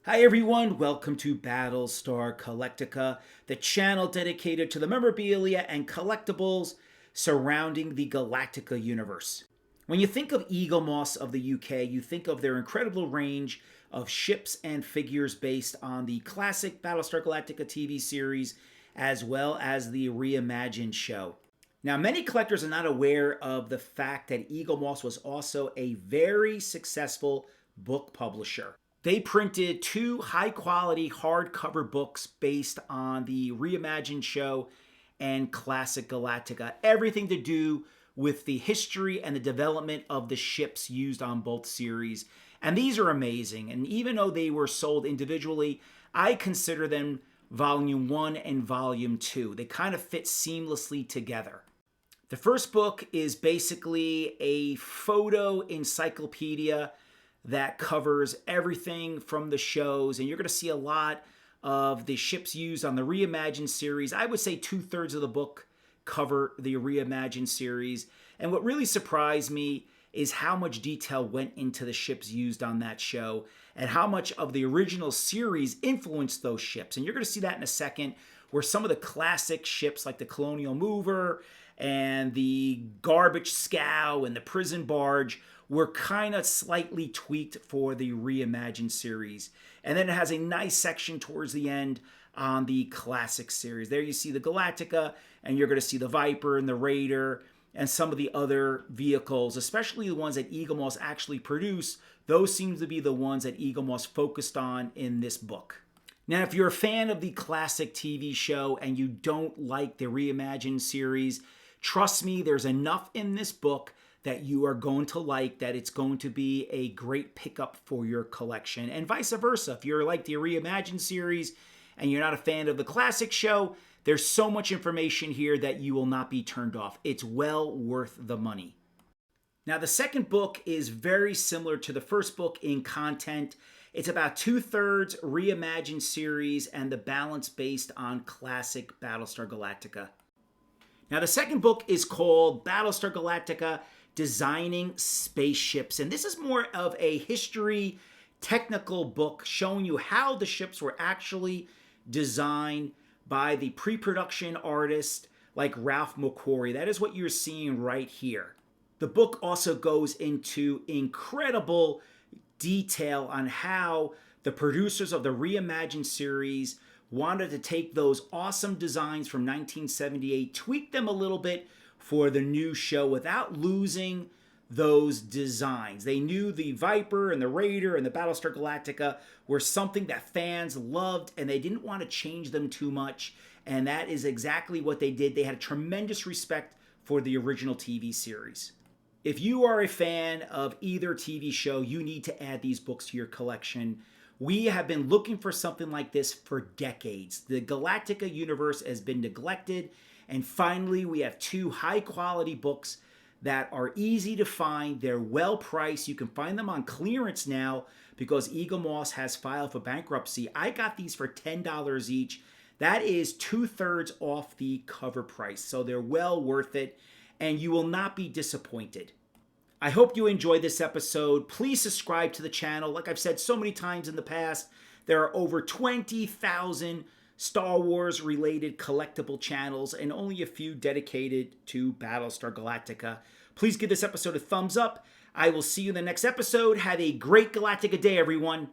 Hi everyone, welcome to Battlestar Galactica, the channel dedicated to the memorabilia and collectibles surrounding the Galactica universe. When you think of Eaglemoss of the UK, you think of their incredible range of ships and figures based on the classic Battlestar Galactica TV series as well as the reimagined show. Now, many collectors are not aware of the fact that Eaglemoss was also a very successful book publisher. They printed two high quality hardcover books based on the reimagined show and classic Galactica. Everything to do with the history and the development of the ships used on both series. And these are amazing. And even though they were sold individually, I consider them Volume 1 and Volume 2. They kind of fit seamlessly together. The first book is basically a photo encyclopedia that covers everything from the shows, and you're going to see a lot of the ships used on the reimagined series. I would say 2/3 of the book cover the reimagined series. And what really surprised me is how much detail went into the ships used on that show and how much of the original series influenced those ships. And you're going to see that in a second, where some of the classic ships like the Colonial Mover and the Garbage Scow and the Prison Barge were kind of slightly tweaked for the reimagined series. And then it has a nice section towards the end on the classic series. There you see the Galactica, and you're going to see the Viper and the Raider and some of the other vehicles, especially the ones that Eaglemoss actually produced. Those seem to be the ones that Eaglemoss focused on in this book. Now, if you're a fan of the classic TV show and you don't like the reimagined series, trust me, there's enough in this book that you are going to like, that it's going to be a great pickup for your collection. And vice versa, if you're like the reimagined series and you're not a fan of the classic show, there's so much information here that you will not be turned off. It's well worth the money. Now, the second book is very similar to the first book in content. It's about 2/3 reimagined series and the balance based on classic Battlestar Galactica. Now, the second book is called Battlestar Galactica: Designing Spaceships. And this is more of a history technical book showing you how the ships were actually designed by the pre-production artist like Ralph McQuarrie. That is what you're seeing right here. The book also goes into incredible detail on how the producers of the reimagined series wanted to take those awesome designs from 1978, tweak them a little bit for the new show without losing those designs. They knew the Viper and the Raider and the Battlestar Galactica were something that fans loved, and they didn't want to change them too much. And that is exactly what they did. They had a tremendous respect for the original TV series. If you are a fan of either TV show, you need to add these books to your collection. We have been looking for something like this for decades. The Galactica universe has been neglected, and finally we have two high-quality books that are easy to find. They're well priced. You can find them on clearance now because Eaglemoss has filed for bankruptcy. I got these for $10 each. That is 2/3 off the cover price, so they're well worth it, and you will not be disappointed. I hope you enjoyed this episode. Please subscribe to the channel. Like I've said so many times in the past, there are over 20,000 Star Wars related collectible channels and only a few dedicated to Battlestar Galactica. Please give this episode a thumbs up. I will see you in the next episode. Have a great Galactica day, everyone.